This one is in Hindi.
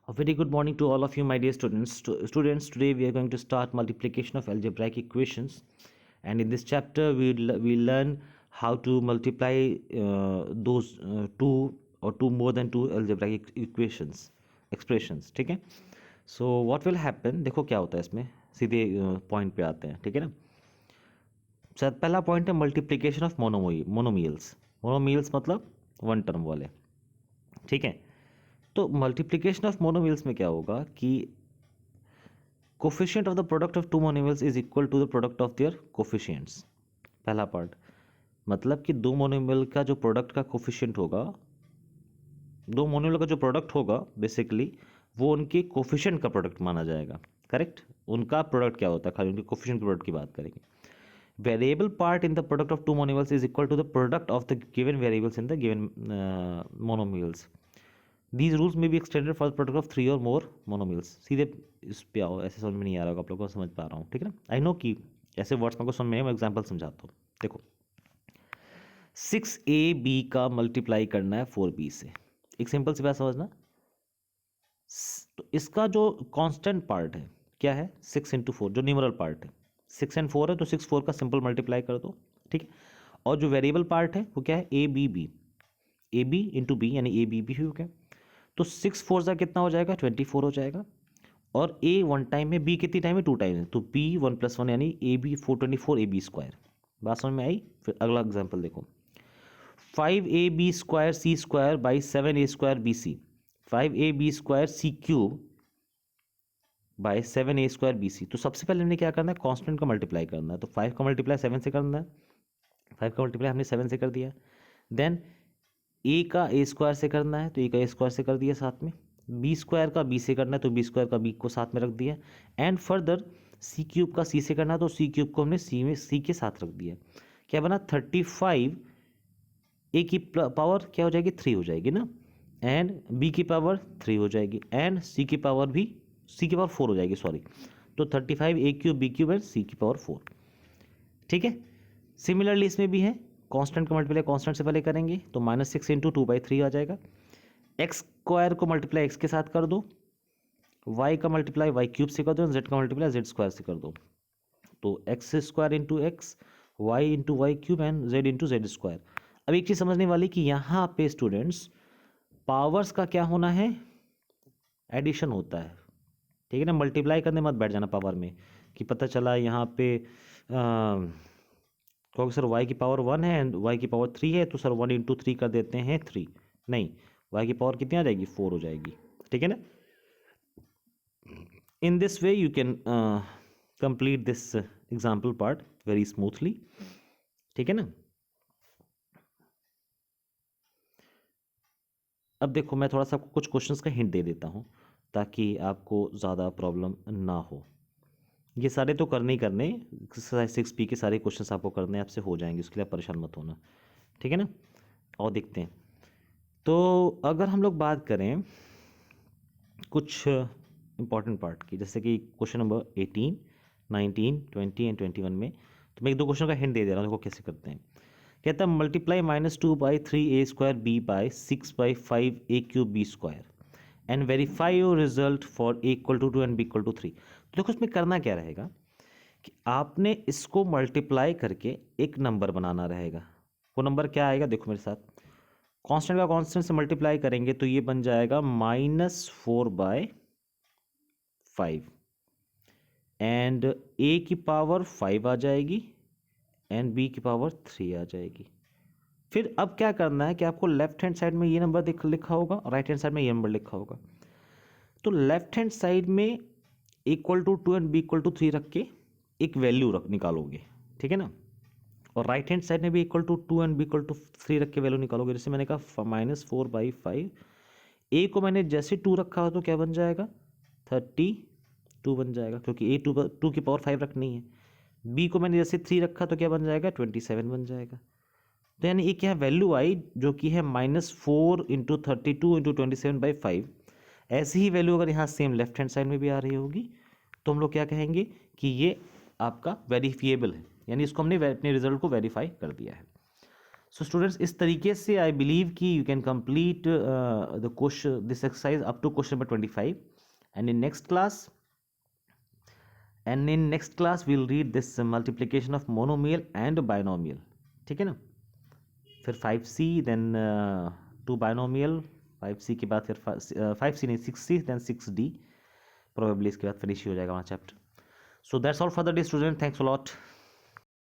A very good morning to all of you, my dear students. Students, today we are going to start multiplication of algebraic equations, and in this chapter we learn how to multiply those two or two more than two algebraic equations expressions. ठीक है. So what will happen? देखो क्या होता है इसमें. सीधे पॉइंट पे आते हैं. ठीक है ना. सर पहला पॉइंट है मल्टीप्लिकेशन ऑफ मोनोमियल्स. मोनोमियल्स मतलब वन टर्म वाले. ठीक है. तो मल्टीप्लिकेशन ऑफ मोनोमियल्स में क्या होगा कि coefficient of the product of two monomials is equal to the product of their coefficients. पहला पार्ट मतलब कि दो मोनोमियल का जो प्रोडक्ट का कोफिशिएंट होगा, दो मोनोमियल का जो प्रोडक्ट होगा बेसिकली वो उनके कोफिशिएंट का प्रोडक्ट माना जाएगा. करेक्ट. उनका प्रोडक्ट क्या होता है, खाली उनके कोफिशिएंट के प्रोडक्ट की बात करेंगे. Variable part in the product of two monomials is equal to the product of the given variables in the given monomials. These rules may be extended for the product of 3 or more monomials. सीधे इस पे आओ, ऐसे समझ में नहीं आ रहा होगा आप लोगों को, समझ पा रहा हूँ. ठीक है ना. आई नो कि ऐसे वर्ड्स में को समझ में नहीं, मैं एग्जाम्पल समझाता हूँ. देखो 6ab का मल्टीप्लाई करना है 4b से. एक सिंपल सी बात समझना. तो इसका जो कांस्टेंट पार्ट है क्या है, 6 इंटू 4 जो न्यूमरल पार्ट है. 6 एंड 4 है तो 6 4 का सिंपल मल्टीप्लाई कर दो. ठीक है. और जो वेरिएबल पार्ट है वो क्या है, A B B. A B into B यानी ए बी बी हो गया. तो 6 4 का कितना हो जाएगा, 24 हो जाएगा. और ए वन टाइम है, बी कितनी टाइम है, 2 टाइम है. तो बी 1 + 1 यानी A B 424 A B square. बात समझ में आई. फिर अगला एग्जाम्पल देखो. 5ab² C square by 7a² B C. 5ab² C cube by 7a² B C. तो सबसे पहले हमने क्या करना है, कांस्टेंट का मल्टीप्लाई करना है. तो 5 का मल्टीप्लाई 7 से करना है. 5 का मल्टीप्लाई हमने 7 से कर दिया. देन ए का a² से करना है तो ए का a² से कर दिया साथ में. b² का b से करना है तो b² का b को साथ में रख दिया. एंड फर्दर c³ का c से करना है तो c³ को हमने c के साथ रख दिया. क्या बना, 35 a की पावर क्या हो जाएगी, 3 हो जाएगी ना. एंड b की पावर 3 हो जाएगी. एंड c की पावर भी c की पावर 4 हो जाएगी, सॉरी. तो 35 a³ b³ एंड c की पावर 4. ठीक है. सिमिलरली इसमें भी है, कांस्टेंट का मल्टीप्लाई कांस्टेंट से पहले करेंगे तो -6 इंटू 2/3 आ जाएगा. x² को मल्टीप्लाई x के साथ कर दो, y का मल्टीप्लाई y³ से कर दो, z का मल्टीप्लाई z² से कर दो. तो x² into x, y into y³ and z into z². अब एक चीज़ समझने वाली कि यहाँ पे स्टूडेंट्स पावर्स का क्या होना है, एडिशन होता है. ठीक है ना. मल्टीप्लाई करने मत बैठ जाना पावर में कि पता चला यहाँ पे क्योंकि सर y की पावर 1 है एंड y की पावर 3 है तो सर 1 इंटू 3 कर देते हैं 3. नहीं, y की पावर कितनी आ जाएगी, 4 हो जाएगी. ठीक है ना. In this way you can complete this example part very smoothly. ठीक है ना. अब देखो मैं थोड़ा सा आपको कुछ क्वेश्चंस का हिंट दे देता हूँ ताकि आपको ज़्यादा प्रॉब्लम ना हो. ये सारे तो करने ही करने, एक्सरसाइज 6b के सारे क्वेश्चंस आपको करने आपसे हो जाएंगे, उसके लिए आप परेशान मत होना. ठीक है ना. और देखते हैं. तो अगर हम लोग बात करें कुछ इंपॉर्टेंट पार्ट की, जैसे कि क्वेश्चन नंबर 18, 19, 20 एंड 21 में, तो मैं एक दो क्वेश्चन का हिंट दे दे रहा हूँ, देखो कैसे करते हैं. कहता है multiply -2/3a² b by 6/5a³ b² and verify your result for a = 2 and b = 3. तो देखो इसमें करना क्या रहेगा कि आपने इसको मल्टीप्लाई करके एक नंबर बनाना रहेगा. वो नंबर क्या आएगा, देखो मेरे साथ. कांस्टेंट का कांस्टेंट से मल्टीप्लाई करेंगे तो ये बन जाएगा -4/5 एंड a की पावर 5 आ जाएगी एंड b की पावर 3 आ जाएगी. फिर अब क्या करना है कि आपको लेफ्ट हैंड साइड में ये नंबर लिखा होगा और राइट हैंड साइड में ये नंबर लिखा होगा. तो लेफ्ट हैंड साइड में = 2 एंड b = 3 रख के एक वैल्यू निकालोगे. ठीक है ना. और राइट हैंड साइड में भी = 2 एंड b = 3 रख के वैल्यू निकालोगे. जैसे मैंने कहा -4/5. a को मैंने जैसे 2 रखा हो तो क्या बन जाएगा, 32 बन जाएगा क्योंकि a 2 की पावर 5 रखनी है. b को मैंने जैसे 3 रखा तो क्या बन जाएगा, 27 बन जाएगा. तो यानी एक यहाँ वैल्यू आई जो कि है -4 इंटू 32 इंटू 27/5. ऐसी ही वैल्यू अगर यहाँ सेम लेफ्ट हैंड साइड में भी आ रही होगी तो हम लोग क्या कहेंगे कि ये आपका वेरीफिएबल है, यानी इसको हमने अपने रिजल्ट को वेरीफाई कर दिया है. सो स्टूडेंट्स इस तरीके से आई बिलीव कि you can complete the question this exercise up to question number 25 and in next class will read this multiplication of monomial and binomial, ठीक है ना। फिर 5C देन 2 बायनोमियल, 5C के बाद फिर 5C नहीं 6C देन 6D, प्रोबेबली इसके बाद फिनिश ही हो जाएगा हमारा chapter. So that's all for the day student, thanks a lot.